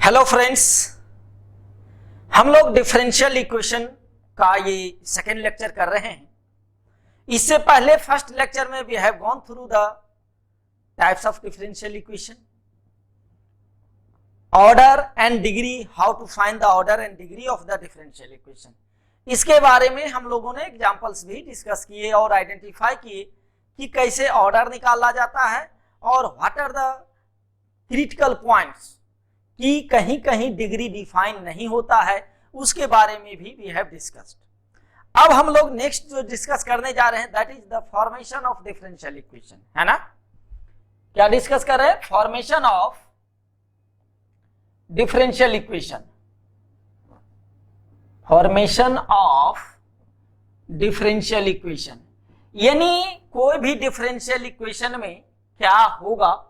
Hello friends, हम लोग differential equation का ये सेकेंड लेक्चर कर रहे हैं। इससे पहले फर्स्ट लेक्चर में we have gone through the types of differential equation, order and degree, how to find the order and degree of the differential equation. इसके बारे में हम लोगों ने एग्जांपल्स भी डिस्कस किए और आइडेंटिफाई किए कि कैसे ऑर्डर निकाला जाता है और what are the critical points कि कहीं कहीं डिग्री डिफाइन नहीं होता है, उसके बारे में भी वी हैव डिस्कस्ड। अब हम लोग नेक्स्ट जो डिस्कस करने जा रहे हैं that is the formation of differential equation, है ना। क्या डिस्कस कर रहे हैं? Formation of differential equation. Formation of differential equation यानी कोई भी डिफरेंशियल इक्वेशन में क्या होगा,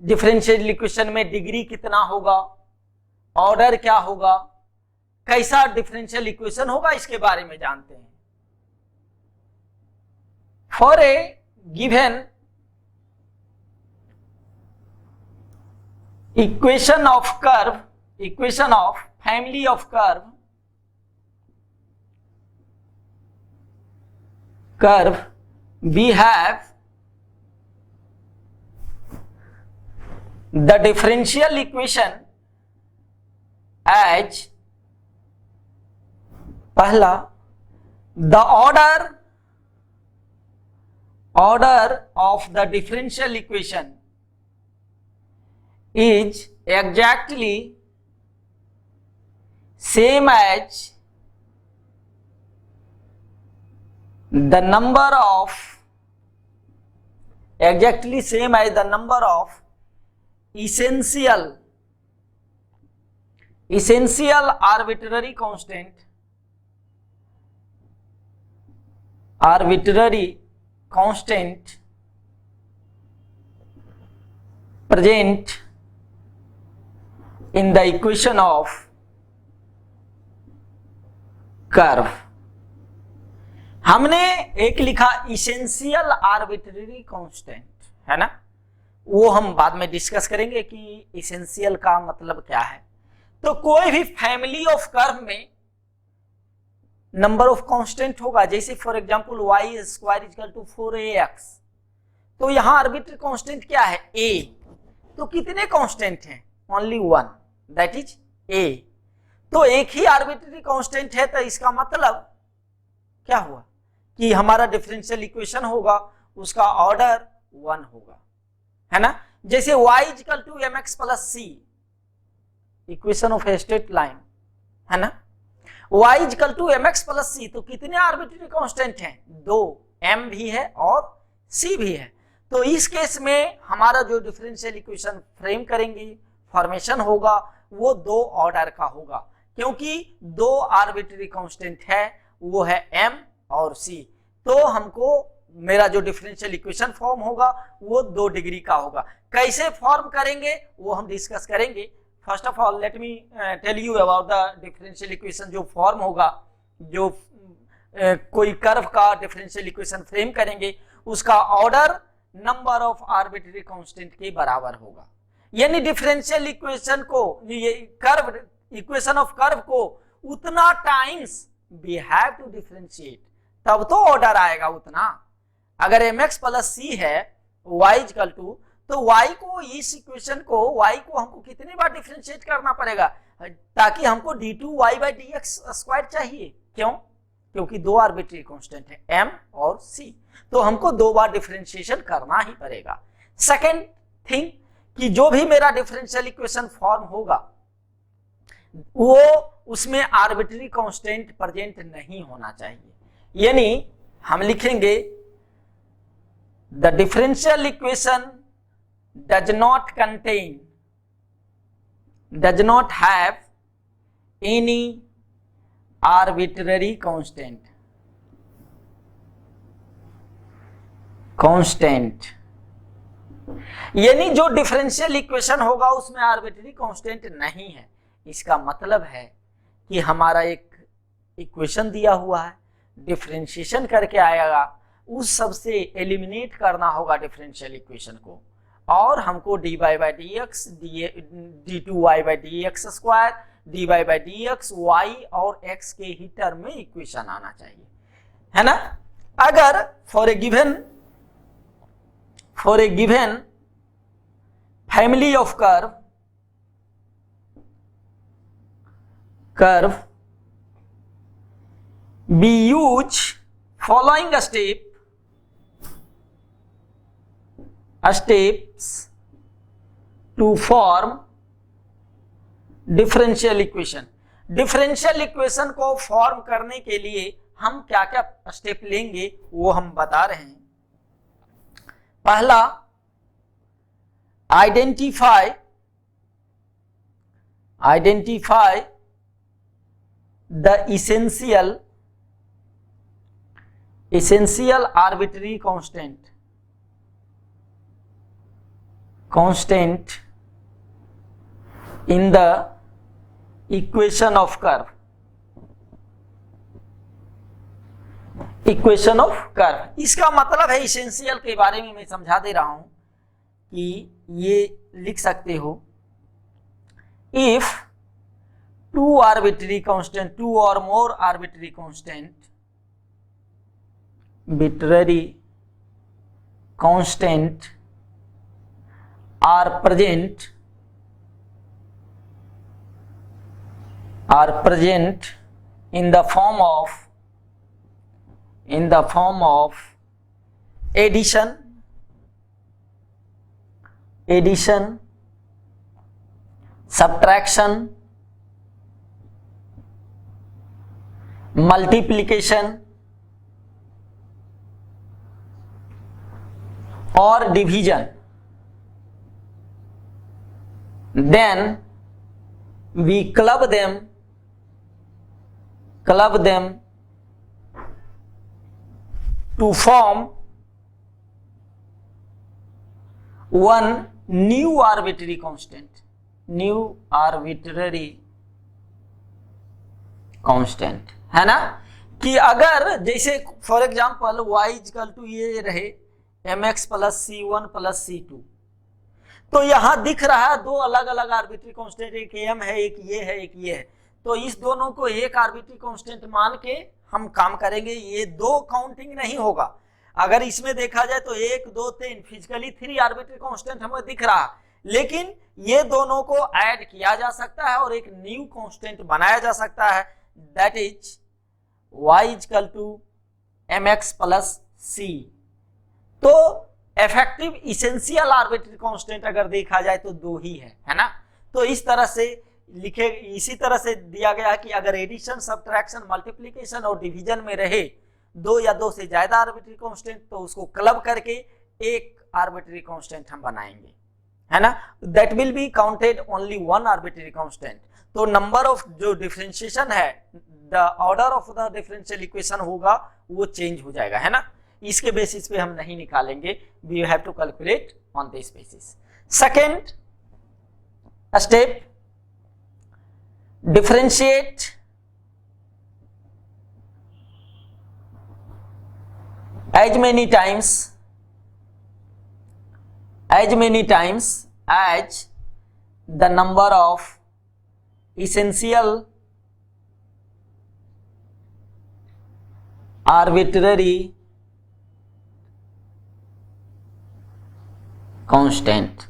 डिफरेंशियल इक्वेशन में डिग्री कितना होगा, ऑर्डर क्या होगा, कैसा डिफरेंशियल इक्वेशन होगा, इसके बारे में जानते हैं। For a given equation of curve, equation of family of curve, we have the differential equation as पहला the order of the differential equation is exactly same as the number of essential arbitrary constant present in the equation of curve। हमने एक लिखा essential arbitrary constant, है ना, वो हम बाद में डिस्कस करेंगे कि इसेंशियल का मतलब क्या है। तो कोई भी फैमिली ऑफ कर्व में नंबर ऑफ कांस्टेंट होगा, जैसे for example y square equal to 4ax, तो यहां आर्बिट्रेरी कांस्टेंट क्या है? a। तो कितने कांस्टेंट हैं? Only one, that is a। तो एक ही आर्बिट्रेरी कांस्टेंट है, तो इसका मतलब क्या हुआ कि हमारा डिफरेंशियल इक्वेशन होगा, उसका ऑर्डर 1 होगा, है ना। जैसे y equal to mx plus c, equation of a straight line, है ना। y equal to mx plus c, तो कितने आर्बिट्रेरी कांस्टेंट हैं? 2, m भी है और c भी है। तो इस केस में हमारा जो डिफरेंशियल इक्वेशन फ्रेम करेंगे, फॉर्मेशन होगा, वो 2 ऑर्डर का होगा, क्योंकि 2 आर्बिट्रेरी कांस्टेंट है, वो है m और c। तो हमको मेरा जो डिफरेंशियल इक्वेशन फॉर्म होगा वो 2 डिग्री का होगा। कैसे फॉर्म करेंगे वो हम डिस्कस करेंगे। First of all let me tell you about the differential equation जो फॉर्म होगा, जो कोई कर्व का डिफरेंशियल इक्वेशन फ्रेम करेंगे, उसका order number of arbitrary constant के बराबर होगा। यानी डिफरेंशियल इक्वेशन को, ये कर्व इक्वेशन ऑफ कर्व को उतना times we have to differentiate, तब तो ऑर्डर आएगा उतना। अगर mx प्लस c है y इक्वल टू, तो y को, इस इक्वेशन को, y को हमको कितने बार डिफरेंशिएट करना पड़ेगा, ताकि हमको d2y/dx स्क्वायर चाहिए। क्यों? क्योंकि 2 आर्बिट्रेरी कांस्टेंट है m और c, तो हमको 2 बार डिफरेंशिएशन करना ही पड़ेगा। सेकेंड थिंग कि जो भी मेरा डिफरेंशियल इक्वेशन फॉर्म होगा वो उसमें आर्बिट्रेरी कांस्टेंट प्रेजेंट नहीं होना चाहिए। यानी हम लिखेंगे the differential equation does not have any arbitrary constant. यानी जो डिफरेंशियल इक्वेशन होगा उसमें आर्बिट्रेरी कांस्टेंट नहीं है। इसका मतलब है कि हमारा एक इक्वेशन दिया हुआ है, डिफरेंशिएशन करके आएगा, उस सब से एलिमिनेट करना होगा डिफरेंशियल इक्वेशन को, और हमको dy by D x d2y by D x square dy by D x y और x के ही टर्म में इक्वेशन आना चाहिए, है ना। अगर for a given family of curve we use following steps to form differential equation. Differential equation को form करने के लिए हम क्या क्या स्टेप लेंगे वो हम बता रहे हैं। पहला, identify the essential arbitrary constant in the equation of curve। इसका मतलब है, इसेंशियल के बारे में मैं समझा दे रहा हूं कि ये लिख सकते हो, if two or more arbitrary constant are present in the form of addition, subtraction, multiplication और division, then we club them to form one new arbitrary constant, है ना। कि अगर जैसे for example y equal to ये रहे mx plus c1 plus c2, तो यहां दिख रहा है दो अलग अलग आर्बिट्री कांस्टेंट, एक m है, एक ये है, एक ये है। तो इस दोनों को एक आर्बिट्री कांस्टेंट मान के हम काम करेंगे, ये दो काउंटिंग नहीं होगा। अगर इसमें देखा जाए तो 1 2 3 फिजिकली 3 आर्बिट्री कांस्टेंट हमें दिख रहा, लेकिन ये दोनों को ऐड किया जा सकता है और एक न्यू कांस्टेंट बनाया जा सकता है, that is y equal to mx plus c। तो इफेक्टिव इसेंशियल आर्बिट्ररी कांस्टेंट अगर देखा जाए तो दो ही है ना। तो इस तरह से लिखे, इसी तरह से दिया गया है कि अगर एडिशन, सब्ट्रैक्शन, मल्टीप्लिकेशन और डिवीजन में रहे दो या दो से ज्यादा आर्बिट्ररी कांस्टेंट, तो उसको क्लब करके एक आर्बिट्ररी कांस्टेंट हम बनाएंगे, है ना। That will be counted only one arbitrary constant. तो नंबर ऑफ जो डिफरेंशिएशन है, the order of the differential equation होगा वो चेंज हो जाएगा, है ना। इसके बेसिस पे हम नहीं निकालेंगे, we have to calculate on this basis. Second step, differentiate as many times as the number of essential arbitrary constant.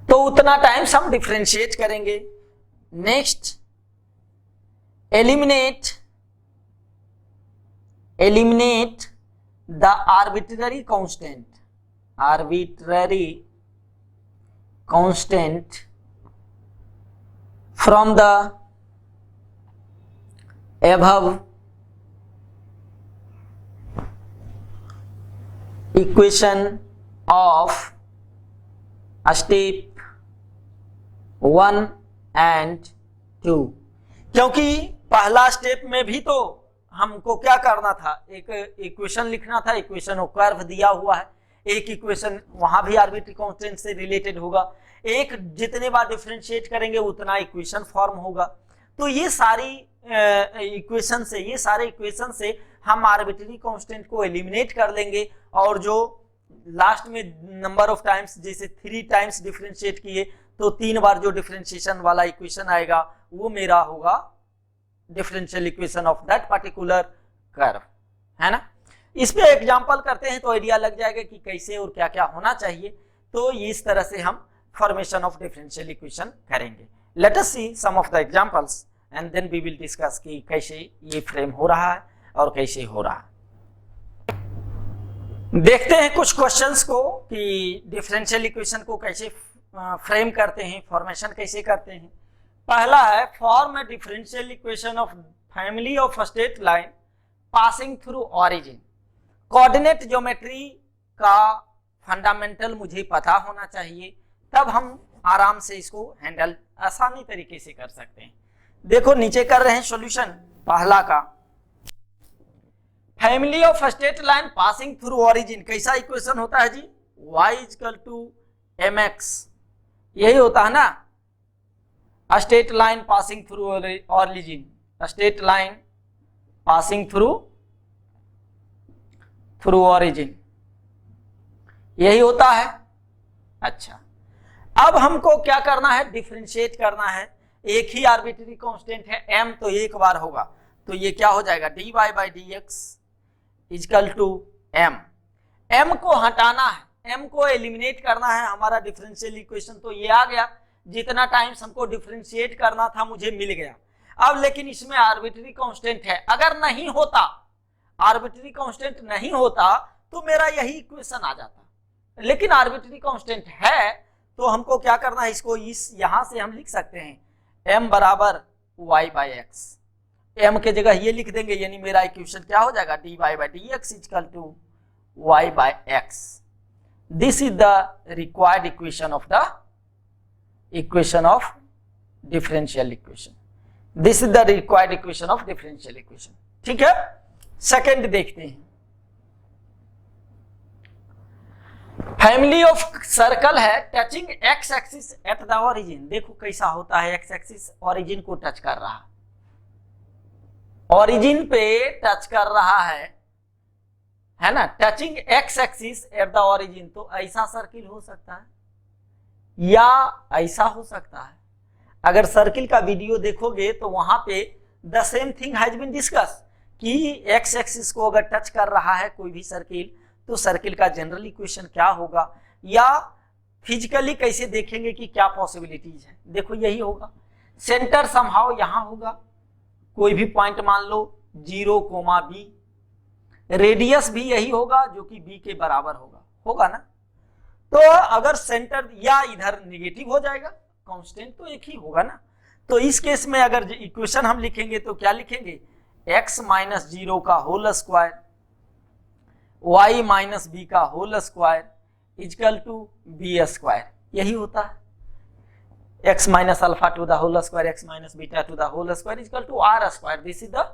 तो उतना टाइम्स हम डिफरेंशिएट करेंगे। Next, eliminate the arbitrary constant from the above equation of step 1 and 2। क्योंकि पहला step में भी तो हमको क्या करना था, एक इक्वेशन लिखना था, इक्वेशन ऑफ कर्व दिया हुआ है, एक इक्वेशन वहां भी आर्बिट्ररी कांस्टेंट से रिलेटेड होगा, एक जितने बार डिफरेंशिएट करेंगे उतना इक्वेशन फॉर्म होगा। तो ये सारी इक्वेशन से हम आर्बिट्ररी कांस्टेंट को एलिमिनेट कर लेंगे और जो लास्ट में नंबर ऑफ टाइम्स, जैसे 3 टाइम्स डिफरेंशिएट किए तो 3 बार जो डिफरेंशिएशन वाला इक्वेशन आएगा वो मेरा होगा differential equation of that particular curve, है ना। इस पे एग्जांपल करते हैं तो आइडिया लग जाएगा कि कैसे और क्या क्या होना चाहिए। तो इस तरह से हम फॉर्मेशन ऑफ डिफरेंशियल इक्वेशन करेंगे। Let us see some of the examples and then we will discuss कि कैसे ये फ्रेम हो रहा है और कैसे हो रहा है। देखते हैं कुछ क्वेश्चंस को कि डिफरेंशियल इक्वेशन को कैसे फ्रेम करते हैं, फॉर्मेशन कैसे करते हैं। पहला है form a differential equation of family of straight line passing through origin. Coordinate geometry का फंडामेंटल मुझे पता होना चाहिए, तब हम आराम से इसको हैंडल आसानी तरीके से कर सकते हैं। देखो नीचे कर रहे हैं सॉल्यूशन पहला का। Family of straight line passing through origin कैसा इक्वेशन होता है जी, y = mx, यही होता है ना। Straight line passing through origin, straight line passing through origin, यही होता है। अच्छा, अब हमको क्या करना है, डिफरेंशिएट करना है। एक ही आर्बिट्री कांस्टेंट है m, तो एक बार होगा, तो ये क्या हो जाएगा dy/dx = m। m को हटाना है, m को एलिमिनेट करना है हमारा डिफरेंशियल इक्वेशन, तो ये आ गया। जितना टाइम्स हमको डिफरेंशिएट करना था मुझे मिल गया। अब लेकिन इसमें आर्बिट्री कांस्टेंट है, अगर नहीं होता, आर्बिट्री कांस्टेंट नहीं होता तो मेरा यही इक्वेशन आ जाता, लेकिन आर्बिट्री कांस्टेंट है तो हमको क्या करना है, इसको इस यहां से हम लिख सकते हैं m = y/x। m के जगह ये लिख देंगे, यानी मेरा इक्वेशन क्या हो जाएगा dy/dx = y/x। This is the required equation of the equation of differential equation. This is the required equation of differential equation. ठीक है, सेकंड देखते हैं। फैमिली ऑफ सर्कल है touching x axis at the origin. देखो कैसा होता है, x axis origin को टच कर रहा है, ओरिजिन पे टच कर रहा है ना, touching x axis at the origin. तो ऐसा सर्किल हो सकता है या ऐसा हो सकता है। अगर सर्किल का वीडियो देखोगे तो वहां पे the same thing has been discuss कि एक्स एक्सिस को अगर टच कर रहा है कोई भी सर्किल तो सर्किल का जनरल इक्वेशन क्या होगा, या फिजिकली कैसे देखेंगे कि क्या पॉसिबिलिटीज है। देखो यही होगा, सेंटर समहाउ यहां होगा, कोई भी पॉइंट मान लो 0, b, रेडियस भी यही होगा जो कि b के बराबर होगा ना। तो अगर सेंटर या इधर निगेटिव हो जाएगा, कांस्टेंट तो एक ही होगा ना। तो इस केस में अगर इक्वेशन हम लिखेंगे तो क्या लिखेंगे, x - 0 का होल स्क्वायर y - b का होल स्क्वायर = b²। यही होता है, x - alpha to the whole square, x - beta to the whole square = r²। This is the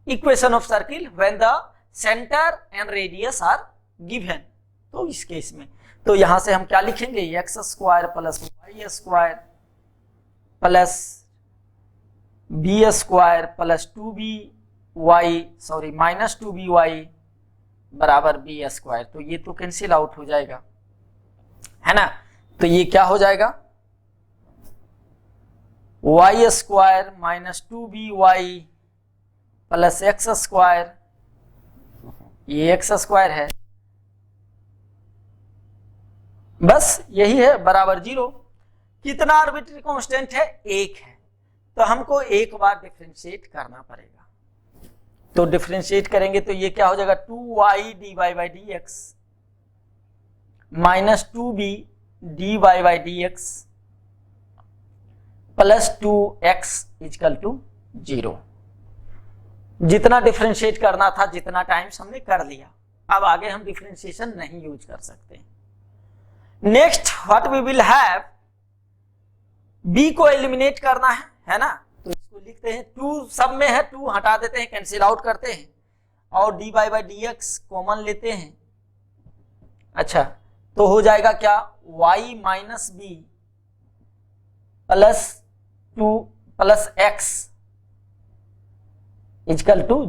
equation of circle when the centre and radius are given. तो इस case में तो यहां से हम क्या लिखेंगे, x² + y² + b² + 2by बराबर b²। तो ये तो कैंसिल आउट हो जाएगा, है ना। तो ये क्या हो जाएगा, y² - 2by + x², ये x² है, बस यही है, बराबर 0। कितना आर्बिट्री कांस्टेंट है, 1 है, तो हमको एक बार डिफरेंशिएट करना पड़ेगा। तो डिफरेंशिएट करेंगे तो ये क्या हो जाएगा, 2y dy/dx - 2b dy/dx + 2x = 0। जितना डिफरेंशिएट करना था, जितना टाइम्स हमने कर लिया, अब आगे हम डिफरेंशिएशन नहीं यूज कर सकते। Next what we will have, b को एलिमिनेट करना है ना। तो इसको लिखते हैं, 2 सब में है, 2 हटा देते हैं, कैंसिल आउट करते हैं और dy/dx कॉमन लेते हैं। अच्छा, तो हो जाएगा क्या, y - b + 2 + x =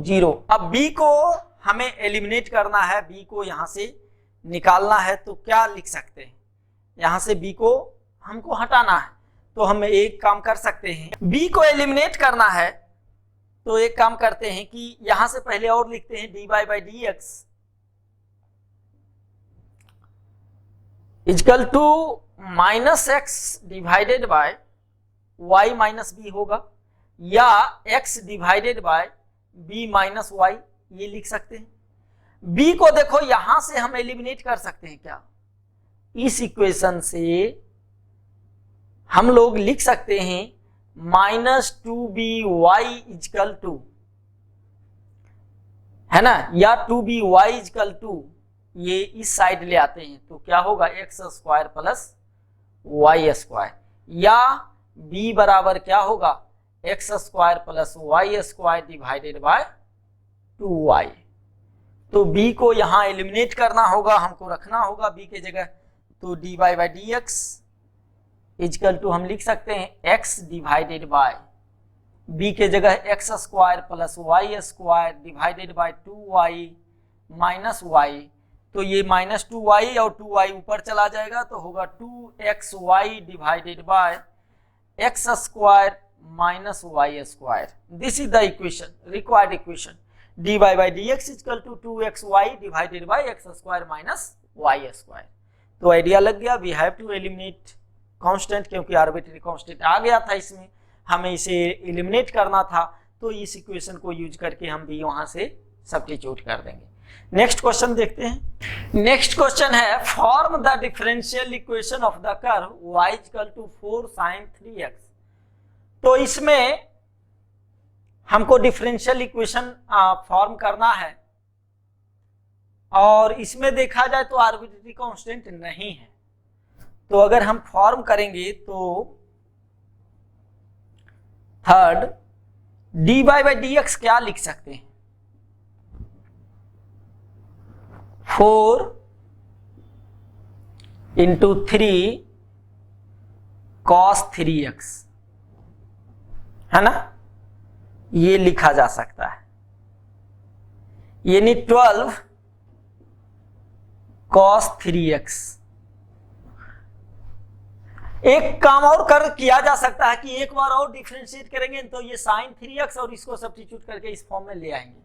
0। अब b को हमें एलिमिनेट करना है, b को यहां से निकालना है तो क्या लिख सकते हैं, यहां से b को हमको हटाना है तो हम एक काम कर सकते हैं, b को एलिमिनेट करना है तो एक काम करते हैं कि यहां से पहले और लिखते हैं dy by D x equal to minus x divided by y minus b होगा, या x divided by b minus y, ये लिख सकते हैं। b को देखो यहां से हम एलिमिनेट कर सकते हैं क्या, इस इक्वेशन से हम लोग लिख सकते हैं -2by इजकल टू, है ना, या 2by इजकल टू, ये इस साइड ले आते हैं तो क्या होगा x square plus y square, या b बराबर क्या होगा x square plus y square divided by 2y। तो b को यहां एलिमिनेट करना होगा, हमको रखना होगा b के जगह, तो dy by D x equal to हम लिख सकते हैं x डिवाइडेड बाय b के जगह x square plus y square divided by 2y minus y, तो ये -2y और 2y ऊपर चला जाएगा तो होगा 2xy divided by x square minus y square. This is the equation, required equation, dy by D x equal to 2xy divided by x square minus y square. तो idea लग गया, we have to eliminate constant, क्योंकि arbitrary constant आ गया था इसमें, हमें इसे एलिमिनेट करना था, तो इस इक्वेशन को यूज करके हम भी वहां से सब्स्टिट्यूट कर देंगे। नेक्स्ट क्वेश्चन देखते हैं। नेक्स्ट क्वेश्चन है form the differential equation of the curve y equal to 4 sin 3x। तो इसमें हमको डिफरेंशियल इक्वेशन फॉर्म करना है, और इसमें देखा जाए तो आर्बिट्री कांस्टेंट नहीं है, तो अगर हम फॉर्म करेंगे तो third dy by D x क्या लिख सकते हैं, 4 इंटू 3 cos 3x, है ना, ये लिखा जा सकता है, यानी 12 cos 3x। एक काम और किया जा सकता है कि एक बार और डिफरेंशिएट करेंगे तो ये sin 3x और इसको सब्स्टिट्यूट करके इस फॉर्म में ले आएंगे,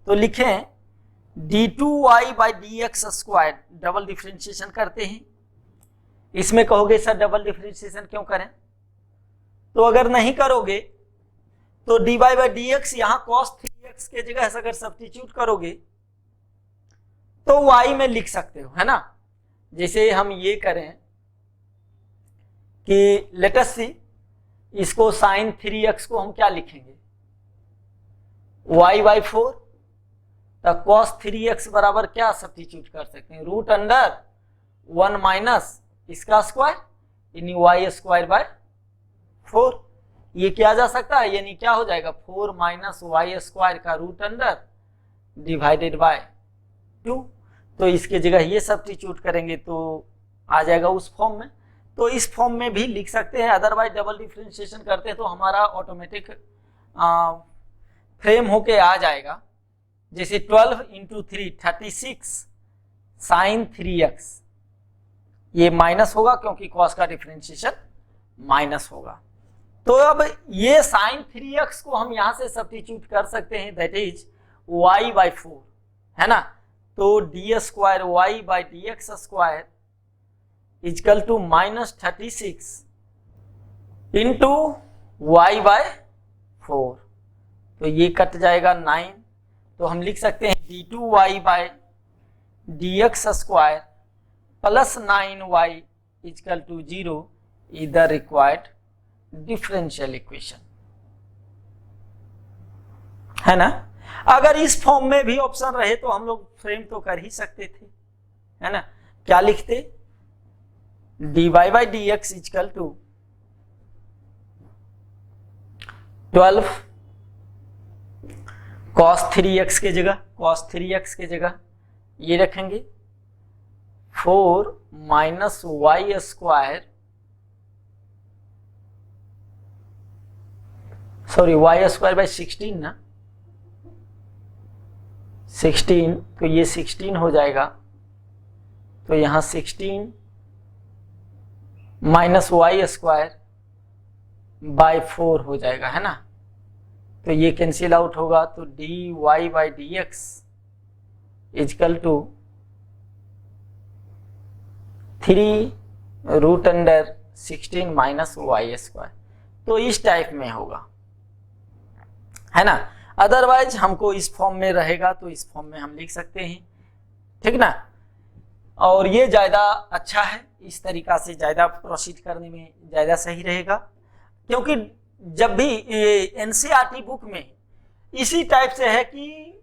तो लिखें d2y by D x square, double differentiation करते हैं। इसमें कहोगे सर डबल डिफरेंशिएशन क्यों करें, तो अगर नहीं करोगे तो dy बाई डी एक्स यहां cos 3x के जगह अगर सब्स्टिट्यूट करोगे तो y में लिख सकते हो, है ना। जैसे हम ये करें कि लेट अस सी, इसको sin 3x को हम क्या लिखेंगे y बाई 4, तो cos 3x बराबर क्या सब्स्टिट्यूट कर सकते हैं, रूट अंडर 1 माइनस इसका स्क्वायर, यानी y स्क्वायर बाय 4, ये किया जा सकता है, यानी क्या हो जाएगा 4 माइनस वाई स्क्वायर का रूट अंडर डिवाइडेड बाय 2। तो इसके जगह ये सब्स्टिट्यूट करेंगे तो आ जाएगा उस फॉर्म में, तो इस फॉर्म में भी लिख सकते हैं। अदरवाइज डबल डिफरेंशिएशन करते हैं तो हमारा ऑटोमेटिक फ्रेम होके आ जाएगा, जैसे 12 इंटू 3 36 साइन 3x, ये माइनस होगा क्योंकि कॉस का डिफरेंशिएशन माइनस होगा। तो अब ये साइन 3x को हम यहां से सब्स्टिट्यूट कर सकते हैं, दैट इज y बाई 4, है ना। तो d square y by D x square equal to -36 into y by 4, तो ये कट जाएगा 9, तो हम लिख सकते हैं d2y by d x square plus 9y equal to 0 is the required differential equation, है ना। अगर इस फॉर्म में भी ऑप्शन रहे तो हम लोग फ्रेम तो कर ही सकते थे, है ना। क्या लिखते, dy by D x equal to 12 cos 3x के जगह ये रखेंगे 4 minus y square, sorry y square by 16 ना, 16, तो ये 16 हो जाएगा तो यहां 16 माइनस वाई स्क्वायर बाय 4 हो जाएगा, है ना। तो ये कैंसिल आउट होगा, तो d y by D x equal to 3√16 minus y square. तो इस टाइप में होगा, है ना। अदरवाइज हमको इस फॉर्म में रहेगा तो इस फॉर्म में हम लिख सकते हैं, ठीक ना। और ये ज्यादा अच्छा है, इस तरीका से ज्यादा प्रोसीड करने में ज्यादा सही रहेगा, क्योंकि जब भी एनसीईआरटी बुक में इसी टाइप से है कि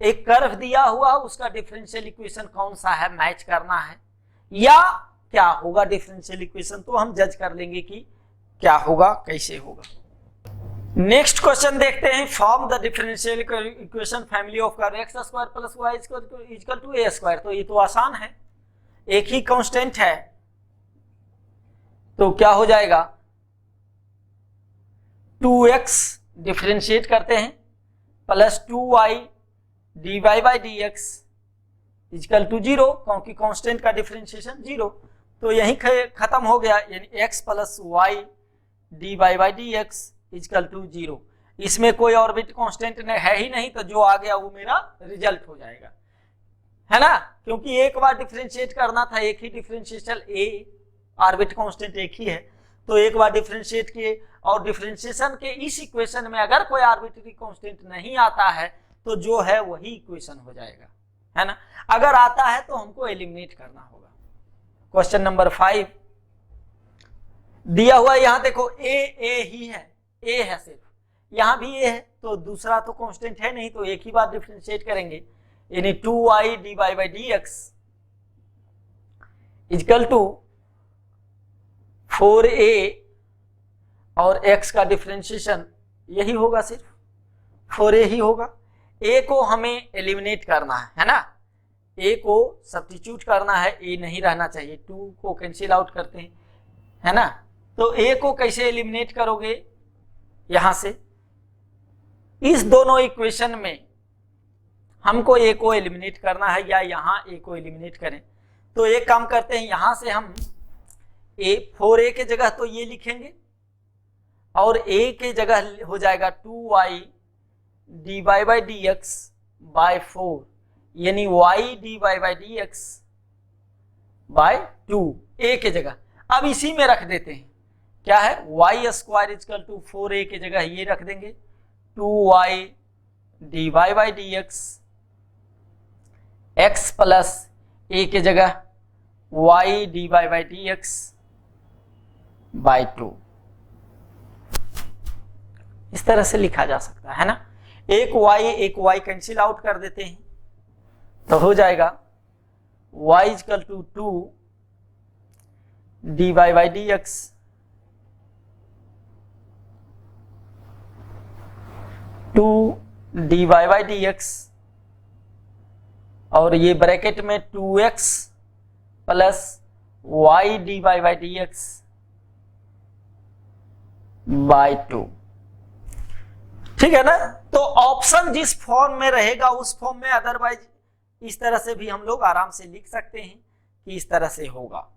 एक कर्व दिया हुआ, उसका डिफरेंशियल इक्वेशन कौन सा है मैच करना है या क्या होगा डिफरेंशियल इक्वेशन, तो हम जज कर लेंगे कि क्या होगा कैसे होगा। नेक्स्ट क्वेश्चन देखते हैं, form the differential equation family of curve x square plus y equal to a square. तो ये तो आसान है, एक ही कांस्टेंट है, तो क्या हो जाएगा 2x डिफरेंशिएट करते हैं plus 2y dy by D x equal to 0, क्योंकि कांस्टेंट का डिफरेंशिएशन 0, तो यही खत्म हो गया, यानी x plus y d by D x equal to 0। इसमें कोई ऑर्बिट कांस्टेंट है ही नहीं, तो जो आ गया वो मेरा रिजल्ट हो जाएगा, है ना। क्योंकि एक बार डिफरेंशिएट करना था, एक ही डिफरेंशिएशन ए ऑर्बिट कांस्टेंट एक ही है, तो एक बार डिफरेंशिएट किए, और डिफरेंशिएशन के इस इक्वेशन में अगर कोई आर्बिट्री कांस्टेंट नहीं आता है तो जो है वही इक्वेशन हो जाएगा, है ना। अगर आता है तो हमको एलिमिनेट करना होगा। क्वेश्चन नंबर 5 दिया हुआ, यहां देखो ए ही है, ए है सिर्फ, यहां भी ए है, तो दूसरा तो कांस्टेंट है नहीं, तो एक ही बार डिफरेंशिएट करेंगे, यानी 2y d by by D x equal to 4a, और x का डिफरेंशिएशन यही होगा, सिर्फ 4a ही होगा। a को हमें एलिमिनेट करना है ना, a को सब्स्टिट्यूट करना है, a नहीं रहना चाहिए, 2 को कैंसिल आउट करते हैं, है ना। तो a को कैसे एलिमिनेट करोगे, यहां से इस दोनों इक्वेशन में हमको a को एलिमिनेट करना है, या यहां a को एलिमिनेट करें, तो एक काम करते हैं, यहां से हम 4a के जगह तो ये लिखेंगे, और a के जगह हो जाएगा 2y d by D x by 4, यानी y d by D x by 2 a के जगह। अब इसी में रख देते हैं, क्या है y square equal to 4a के जगह ये रख देंगे 2y d by D x, x plus a के जगह y d by D x by 2, इस तरह से लिखा जा सकता है ना। एक y कैंसिल आउट कर देते हैं, तो हो जाएगा y equal to 2 d by D x 2 d by D x, और ये ब्रैकेट में 2x plus y d by D x by 2, ठीक है ना। तो ऑप्शन जिस फॉर्म में रहेगा उस फॉर्म में, अदरवाइज इस तरह से भी हम लोग आराम से लिख सकते हैं कि इस तरह से होगा,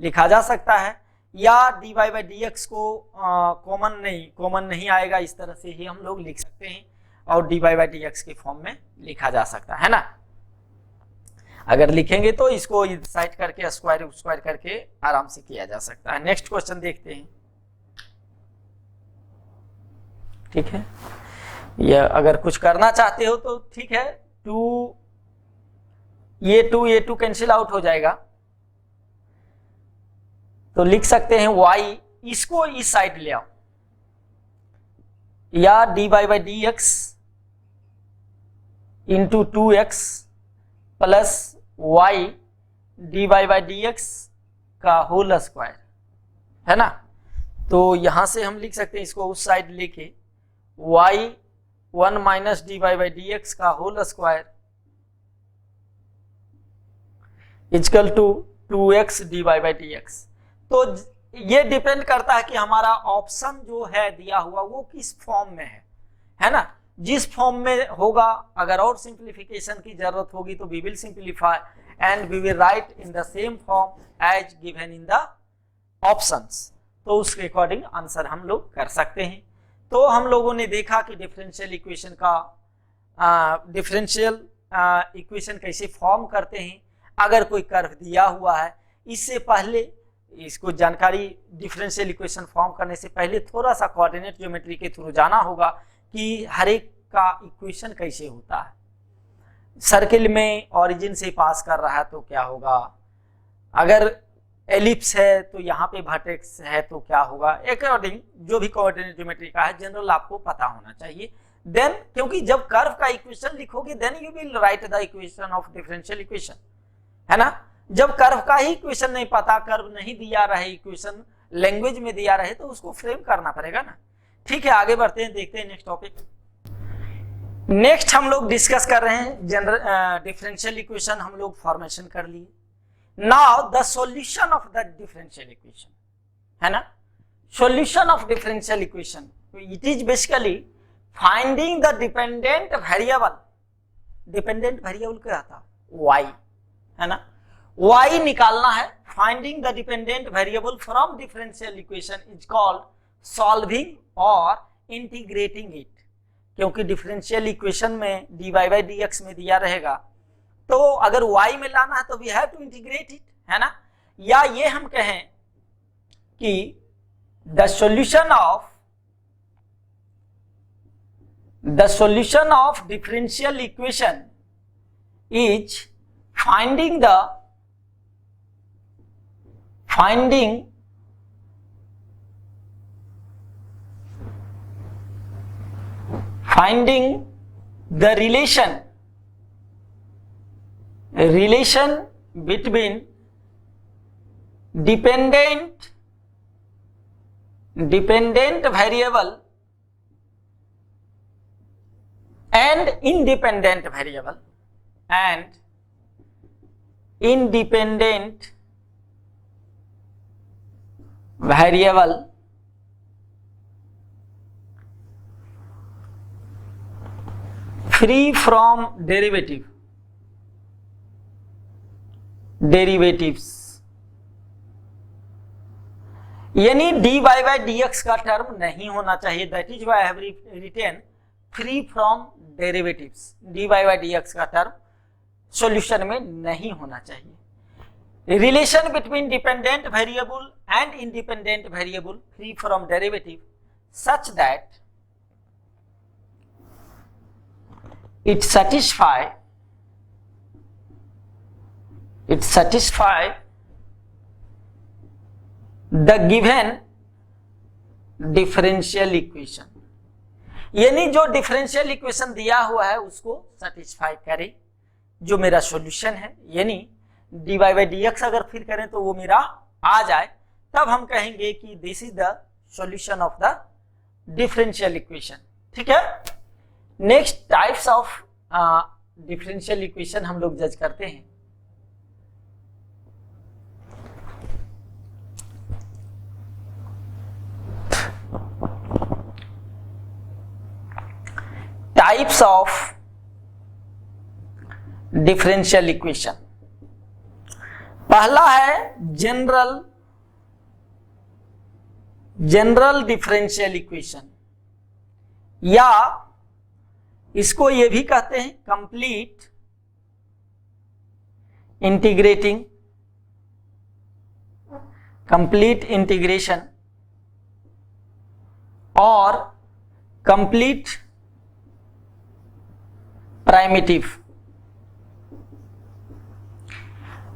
लिखा जा सकता है, या डी बाई डी एक्स को कॉमन नहीं आएगा, इस तरह से ही हम लोग लिख सकते हैं, और डी बाई डी एक्स के फॉर्म में लिखा जा सकता है ना। अगर लिखेंगे तो इसको साइड करके स्क्वायर करके आराम से किया जा सकता है। नेक्स्ट क्वेश्चन देखते हैं, ठीक है। या अगर कुछ करना चाहते हो तो ठीक है, 2 कैंसिल आउट हो जाएगा, तो लिख सकते हैं y, इसको इस साइड ले आओ, या d by D x into 2x plus y d by D x का होल स्क्वायर, है ना। तो यहां से हम लिख सकते हैं इसको उस साइड लेके y 1 minus D by D x का whole square equal to 2x D by D X. तो ये डिपेंड करता है कि हमारा ऑप्शन जो है दिया हुआ वो किस फॉर्म में है ना। जिस फॉर्म में होगा, अगर और सिंप्लीफिकेशन की जरूरत होगी तो we will simplify, and we will write in the same form as given in the options. तो उसके अकॉर्डिंग आंसर हम लोग कर सकते हैं। तो हम लोगों ने देखा कि डिफरेंशियल इक्वेशन का डिफरेंशियल इक्वेशन कैसे फॉर्म करते हैं। अगर कोई कर्व दिया हुआ है, इससे पहले इसको जानकारी डिफरेंशियल इक्वेशन फॉर्म करने से पहले थोड़ा सा कोऑर्डिनेट ज्योमेट्री के थ्रू जाना होगा कि हर एक का इक्वेशन कैसे होता है। सर्किल में ओरिजिन से पास कर रहा है तो क्या होगा, अगर एलिप्स है तो यहाँ पे वर्टेक्स है तो क्या होगा, अकॉर्डिंग जो भी कोऑर्डिनेट ज्योमेट्री का है जनरल आपको पता होना चाहिए। देन क्योंकि जब कर्व का इक्वेशन लिखोगे then you will write the equation of differential equation, है ना। जब कर्व का ही इक्वेशन नहीं पता, कर्व नहीं दिया रहे, इक्वेशन लैंग्वेज में दिया रहे तो उसको फ्रेम करना पड़ेगा ना। ठीक है, आगे बढ़ते हैं, देखते हैं नेक्स्ट टॉपिक। नेक्स्ट हम लोग डिस्कस कर रहे हैं जनरल डिफरेंशियल इक्वेशन हम लोग फॉर्मेशन कर लिए। Now the solution of the differential equation, है ना। Solution of differential equation it is basically finding the dependent variable. Dependent variable क्या था, y, है ना। y निकालना है। Finding the dependent variable from differential equation is called solving और integrating it. क्योंकि डिफरेंशियल इक्वेशन में dy बाई dx में दिया रहेगा, तो अगर y में लाना है तो we have to integrate it, है ना। या ये हम कहें कि the solution of differential equation is finding the relation between dependent variable and independent variable free from derivatives, यानी dy बाई dx का टर्म नहीं होना चाहिए। That is why I have written free from derivatives. dy by dx का term solution में नहीं होना चाहिए। Relation between dependent variable and independent variable free from derivative such that it satisfy the given differential equation, यानी जो differential equation दिया हुआ है उसको सेटिस्फाई करे, जो मेरा सॉल्यूशन है। यानी dy बाई dx अगर फिर करें तो वो मेरा आ जाए, तब हम कहेंगे कि this is the solution of the differential equation. ठीक है, next types of differential equation हम लोग जज करते हैं। टाइप्स ऑफ डिफरेंशियल इक्वेशन, पहला है जनरल डिफरेंशियल इक्वेशन, या इसको ये भी कहते हैं कंप्लीट इंटीग्रेशन और कंप्लीट प्राइमिटिव।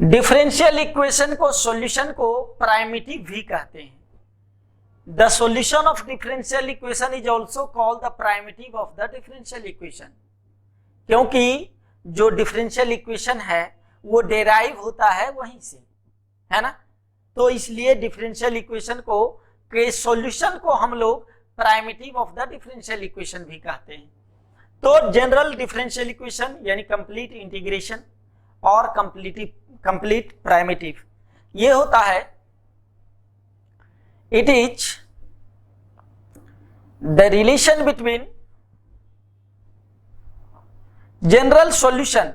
डिफरेंशियल इक्वेशन को सॉल्यूशन को प्राइमिटिव भी कहते हैं। The solution of differential equation is also called the primitive of the differential equation, क्योंकि जो डिफरेंशियल इक्वेशन है वो डेराइव होता है वहीं से, है ना। तो इसलिए डिफरेंशियल इक्वेशन को के सॉल्यूशन को हम लोग primitive of the differential equation भी कहते हैं। तो जनरल डिफरेंशियल इक्वेशन यानी कंप्लीट इंटीग्रेशन और कंप्लीट प्राइमिटिव, ये होता है it is the relation between general solution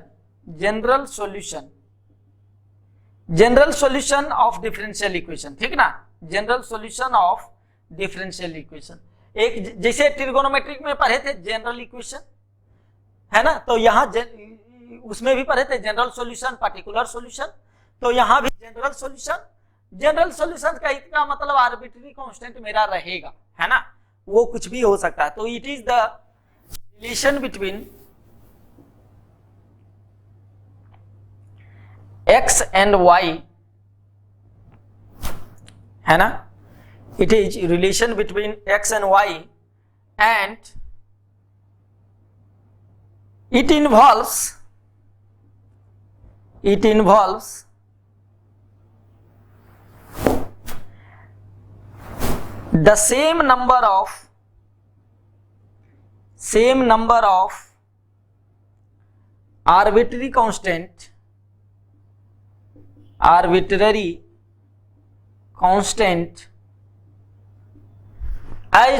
general solution of differential equation, ठीक ना, general solution of differential equation. एक जैसे ट्रिगोनोमेट्रिक में पढ़े थे जनरल इक्वेशन, है ना, तो यहाँ उसमें भी पढ़े थे जनरल सॉल्यूशन, पार्टिकुलर सॉल्यूशन, तो यहाँ भी जनरल सॉल्यूशन। जनरल सॉल्यूशन का इसका मतलब आर्बिट्री कांस्टेंट मेरा रहेगा, है ना, वो कुछ भी हो सकता है। तो it is the relation between x and y, है ना, it is relation between x and y and it involves the same number of arbitrary constant as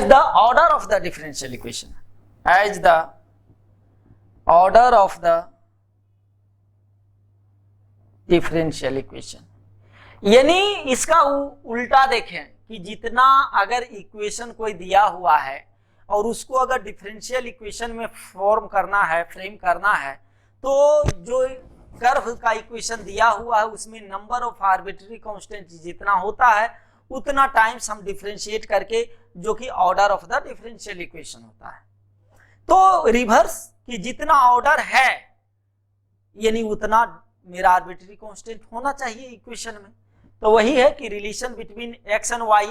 the order of the differential equation, as the order of the differential equation। यानी इसका उल्टा देखें कि जितना अगर equation कोई दिया हुआ है और उसको अगर डिफरेंशियल इक्वेशन में फॉर्म करना है, फ्रेम करना है, तो जो कर्व का इक्वेशन दिया हुआ है उसमें नंबर ऑफ आर्बिट्री कांस्टेंट जितना होता है उतना टाइम्स हम डिफरेंशिएट करके, जो कि order of the differential equation होता है। तो रिवर्स कि जितना ऑर्डर है यानी उतना मेरा आर्बिट्री कांस्टेंट होना चाहिए इक्वेशन में। तो वही है कि relation between x and y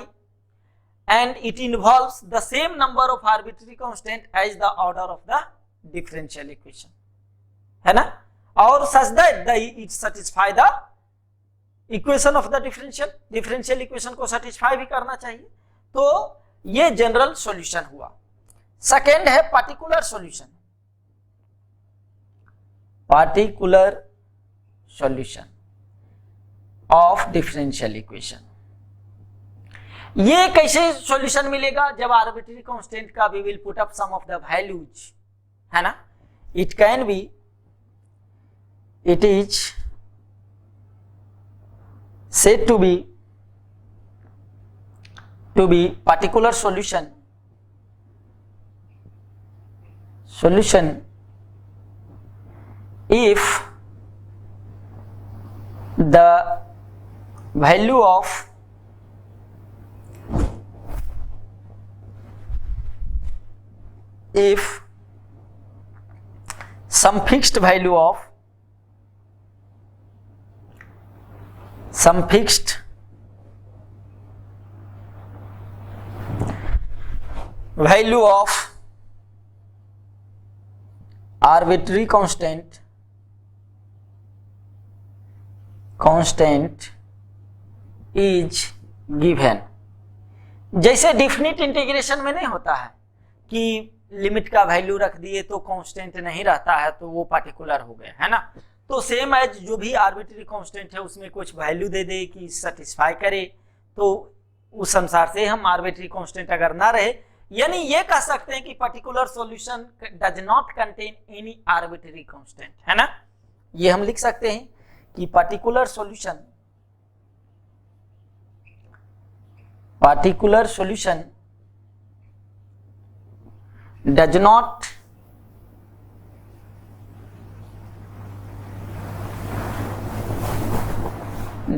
and it involves the same number of arbitrary constant as the order of the differential equation, है ना, और such that it satisfy the equation of the differential equation को satisfy भी करना चाहिए। तो ये general solution हुआ। सेकेंड है particular solution. Particular solution of differential equation. ये कैसे सॉल्यूशन मिलेगा? जब आर्बिट्री कांस्टेंट का we will put up some of the values, है ना, it can be, it is said to be particular solution if the value of some fixed value of arbitrary constant is given। जैसे definite integration में नहीं होता है कि limit का value रख दिए तो कांस्टेंट नहीं रहता है, तो वो पार्टिकुलर हो गया, है ना। तो सेम एज जो भी आर्बिट्री कांस्टेंट है उसमें कुछ वैल्यू दे दे कि सेटिस्फाई करे, तो उस अनुसार से हम आर्बिट्री कांस्टेंट अगर ना रहे, यानी ये कह सकते हैं कि particular solution does not contain any arbitrary constant, है ना। ये हम लिख सकते हैं कि particular solution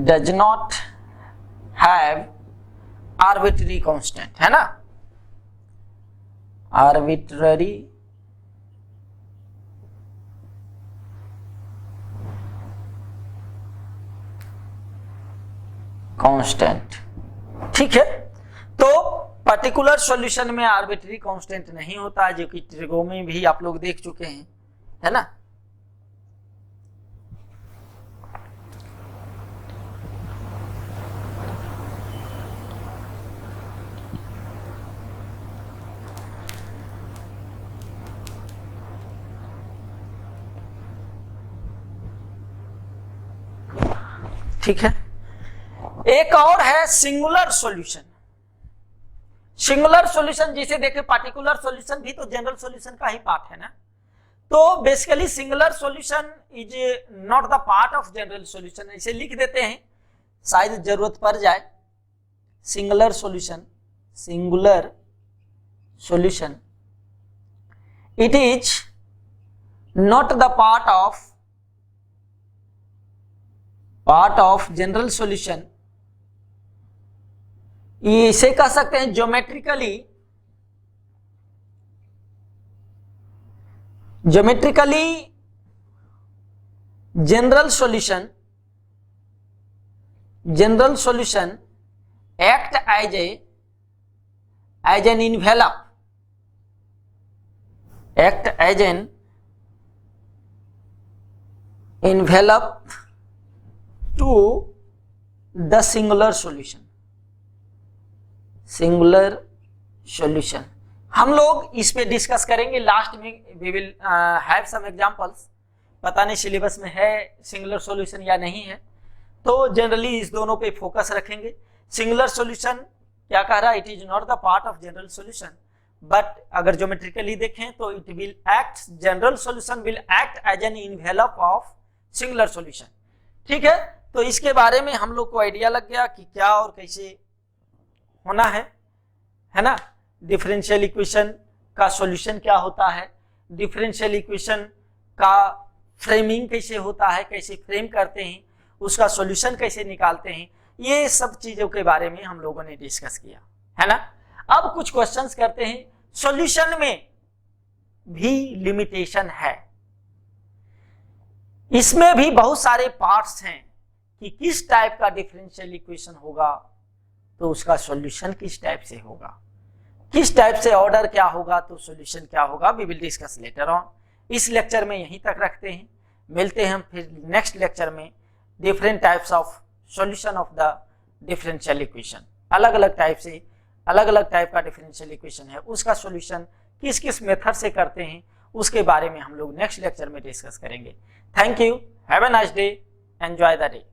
does not have arbitrary constant, है ना, arbitrary कांस्टेंट, ठीक है। तो पर्टिकुलर सॉल्यूशन में आर्बिट्री कांस्टेंट नहीं होता, जो कि ट्रिगो में भी आप लोग देख चुके हैं, है ना। ठीक है। एक और है सिंगुलर सॉल्यूशन। सिंगुलर सॉल्यूशन जिसे देखे, पार्टिकुलर सॉल्यूशन भी तो जनरल सॉल्यूशन का ही पार्ट है ना। तो basically singular solution is not the part of general solution, इसे लिख देते हैं, शायद जरूरत पड़ जाए। Singular solution, singular solution, it is not the part of general solution। इसे कह सकते हैं geometrically general solution act as an envelope, act as an envelope to the singular solution। Singular solution हम लोग इस पे डिस्कस करेंगे लास्ट में, we will have some examples. पता नहीं सिलेबस में है सिंगुलर सॉल्यूशन या नहीं है, तो जनरली इस दोनों पे फोकस रखेंगे। सिंगुलर सॉल्यूशन क्या कह रहा है, it is not the part of general solution, but अगर ज्योमेट्रिकली देखें तो it will act, general solution will act as an envelope of singular solution. ठीक है, तो इसके बारे में हम लोग को आइडिया लग गया कि क्या और कैसे होना है ना। डिफरेंशियल इक्वेशन का सॉल्यूशन क्या होता है, डिफरेंशियल इक्वेशन का फ्रेमिंग कैसे होता है, कैसे फ्रेम करते हैं, उसका सॉल्यूशन कैसे निकालते हैं, ये सब चीजों के बारे में हम लोगों ने डिस्कस किया है ना। अब कुछ क्वेश्चंस करते हैं। सॉल्यूशन में भी लिमिटेशन है, इसमें भी बहुत सारे पार्ट्स हैं कि किस टाइप का डिफरेंशियल इक्वेशन होगा तो उसका सॉल्यूशन किस टाइप से होगा, किस टाइप से ऑर्डर क्या होगा तो सॉल्यूशन क्या होगा। We will discuss later on. इस लेक्चर में यहीं तक रखते हैं, मिलते हैं हम फिर नेक्स्ट लेक्चर में। Different types of solution of the differential equation, अलग अलग टाइप से, अलग अलग टाइप का डिफरेंशियल इक्वेशन है, उसका सॉल्यूशन किस किस मेथड से करते हैं उसके बारे में हम लोग नेक्स्ट लेक्चर में डिस्कस करेंगे। Thank you, have a nice day, enjoy the day.